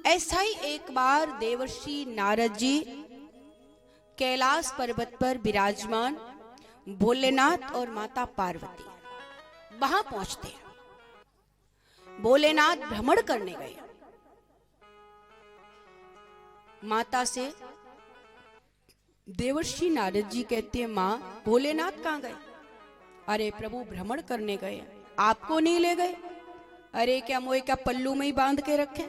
ऐसा ही एक बार देवर्षि नारद जी कैलाश पर्वत पर विराजमान भोलेनाथ और माता पार्वती वहां पहुंचते हैं। भोलेनाथ भ्रमण करने गए। माता से देवर्षि नारद जी कहते हैं, मां भोलेनाथ कहां गए? अरे प्रभु भ्रमण करने गए, आपको नहीं ले गए? अरे क्या मोए क्या पल्लू में ही बांध के रखे?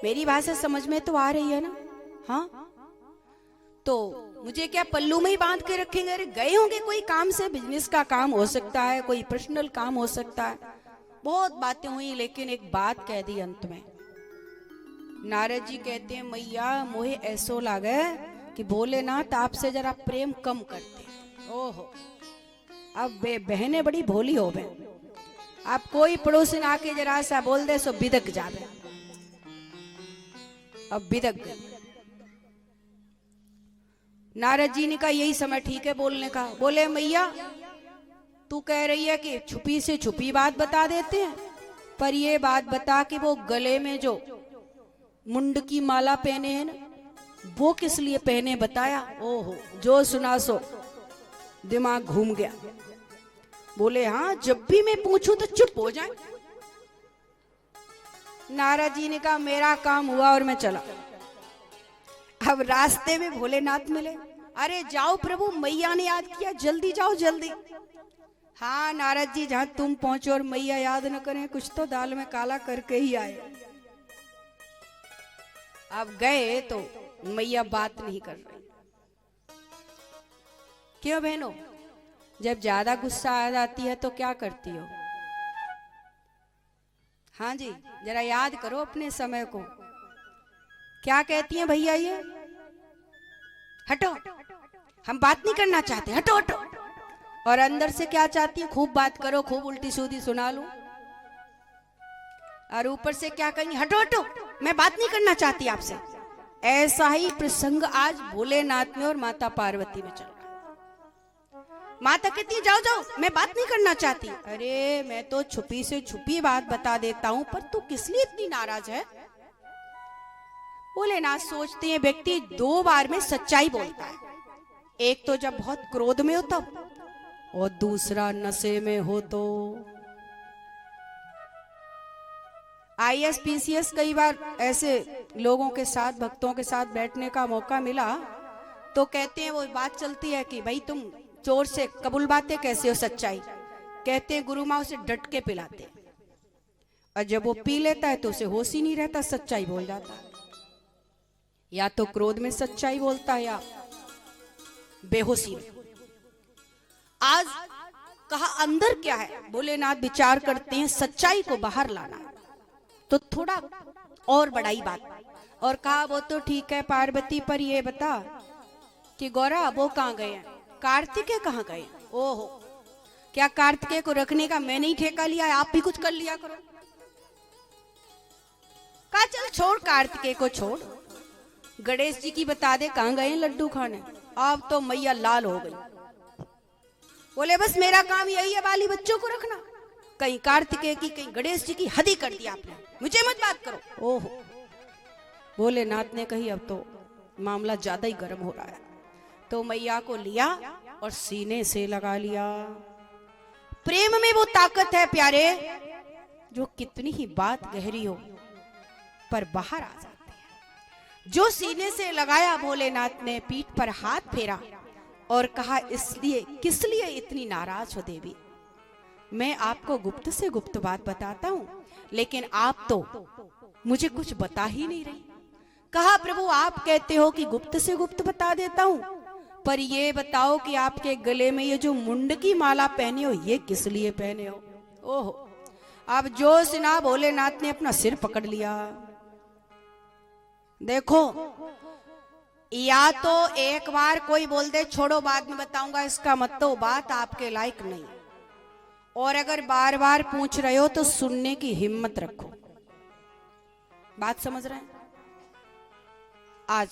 मेरी भाषा समझ में तो आ रही है ना? हाँ, तो मुझे क्या पल्लू में ही बांध के रखेंगे? अरे गए होंगे कोई काम से, बिजनेस का काम हो सकता है, कोई पर्सनल काम हो सकता है। बहुत बातें हुई, लेकिन एक बात कह दी अंत में। नारद जी कहते हैं, मैया मोहे ऐसो लागे कि भोलेनाथ आपसे जरा प्रेम कम करते। ओहो, अब बहनें बड़ी भोली हो गए। अब कोई पड़ोसन आके जरा सा बोल दे सो बिदक जावे। अब बिदक गई। नारद जी ने कहा यही समय ठीक है बोलने का। बोले, मैया तू कह रही है कि छुपी से छुपी बात बता देते हैं, पर ये बात बता कि वो गले में जो मुंड की माला पहने हैं ना, वो किस लिए पहने बताया? ओहो, जो सुना सो दिमाग घूम गया। बोले, हाँ जब भी मैं पूछूं तो चुप हो जाए। नारद जी ने कहा मेरा काम हुआ और मैं चला। अब रास्ते में भोलेनाथ मिले। अरे जाओ प्रभु, मैया ने याद किया, जल्दी जाओ जल्दी। हाँ नारद जी, जहां तुम पहुंचो और मैया याद न करें, कुछ तो दाल में काला करके ही आए। अब गए तो मैया बात नहीं कर रही। क्यों बहनों, जब ज्यादा गुस्सा आ जाती है तो क्या करती हो? हाँ जी, जरा याद करो अपने समय को। क्या कहती हैं भैया? ये हटो, हम बात नहीं करना चाहते, हटो हटो। और अंदर से क्या चाहती है? खूब बात करो, खूब उल्टी सीधी सुना लो। और ऊपर से क्या कहेंगी? हटो हटो, मैं बात नहीं करना चाहती आपसे। ऐसा ही प्रसंग आज भोलेनाथ में और माता पार्वती में चल रहा। माता कहती है, जाओ जाओ, मैं बात नहीं करना चाहती। अरे मैं तो छुपी से छुपी बात बता देता हूं, पर तू किस लिए इतनी नाराज है? भोलेनाथ सोचते हैं व्यक्ति दो बार में सच्चाई बोलता है। एक तो जब बहुत क्रोध में हो तब, और दूसरा नशे में हो तो। IAS PCS कई बार ऐसे लोगों के साथ, भक्तों के साथ बैठने का मौका मिला, तो कहते हैं, वो बात चलती है कि भाई तुम चोर से कबूल बातें कैसे हो सच्चाई? कहते हैं गुरु माँ उसे डट के पिलाते, और जब वो पी लेता है तो उसे होश ही नहीं रहता, सच्चाई बोल जाता है। या तो क्रोध में सच्चाई बोलता है या बेहोशी में। आज कहा अंदर क्या है? भोलेनाथ विचार करते हैं सच्चाई को बाहर लाना, तो थोड़ा और बढ़ाई बात और कहा, वो तो ठीक है पार्वती, पर ये बता कि गौरा वो कहाँ गए हैं? कार्तिकेय कहाँ गए? ओहो, क्या कार्तिकेय को रखने का मैंने ही ठेका लिया है? आप भी कुछ कर लिया करो। कहा चल छोड़, कार्तिकेय को छोड़, गणेश जी की बता दे कहाँ गए लड्डू खाने। अब तो मैया लाल हो गई। बोले बस मेरा काम यही है, बाली बच्चों को रखना। कहीं कार्तिकेय की, कहीं गणेश जी की, हद ही कर दिया आपने, मुझे मत बात करो। ओहो, भोलेनाथ ने कही अब तो मामला ज्यादा ही गर्म हो रहा है, तो मैया को लिया और सीने से लगा लिया। प्रेम में वो ताकत है प्यारे, जो कितनी ही बात गहरी हो पर बाहर आ जाती है। जो सीने से लगाया भोलेनाथ ने, पीठ पर हाथ फेरा और कहा, इसलिए किस लिए इतनी नाराज हो देवी? मैं आपको गुप्त से गुप्त बात बताता हूं, लेकिन आप तो मुझे कुछ बता ही नहीं रही। कहा प्रभु आप कहते हो कि गुप्त से गुप्त बता देता हूं, पर ये बताओ कि आपके गले में ये जो मुंड की माला पहने हो, ये किस लिए पहने हो? ओहो, अब जो सुना भोलेनाथ ने अपना सिर पकड़ लिया। देखो, या तो एक बार कोई बोल दे छोड़ो बाद में बताऊंगा, इसका मतलब बात आपके लायक नहीं, और अगर बार बार पूछ रहे हो तो सुनने की हिम्मत रखो। बात समझ रहे हैं? आज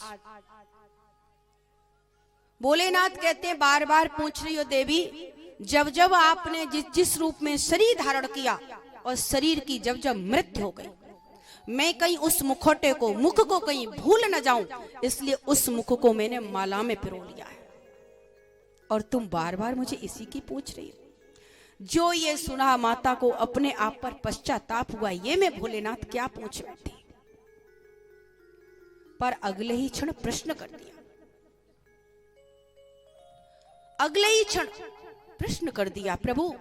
भोलेनाथ कहते हैं बार बार पूछ रही हो देवी, जब जब आपने जिस जिस रूप में शरीर धारण किया और शरीर की जब जब मृत्यु हो गई, मैं कहीं उस मुखौटे को, मुख को कहीं भूल न जाऊं, इसलिए उस मुख को मैंने माला में पिरो लिया है। और तुम बार बार मुझे इसी की पूछ रही हो। जो ये सुना माता को अपने आप पर पश्चाताप हुआ, ये मैं भोलेनाथ क्या पूछ बैठी। पर अगले ही क्षण प्रश्न कर दिया, अगले ही क्षण प्रश्न कर दिया, प्रभु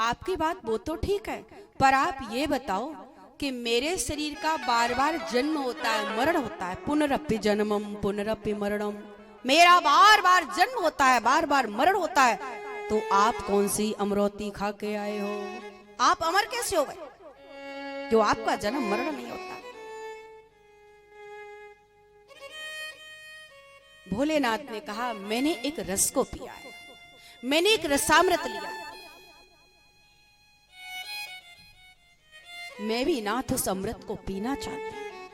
आपकी बात वो तो ठीक है, पर आप ये बताओ कि मेरे शरीर का बार बार जन्म होता है, मरण होता है, पुनरपि जन्मम पुनरपि मरणम, मेरा बार बार जन्म होता है, बार बार मरण होता है, तो आप कौन सी अमरौती खा के आए हो? आप अमर कैसे हो गए जो आपका जन्म मरण नहीं होता? भोलेनाथ ने कहा, मैंने एक रस को पिया है, मैंने एक रसामृत लिया है, मैं भी नाथ उस अमृत को पीना चाहती हूं।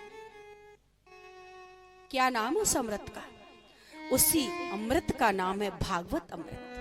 क्या नाम उस अमृत का? उसी अमृत का नाम है भागवत अमृत।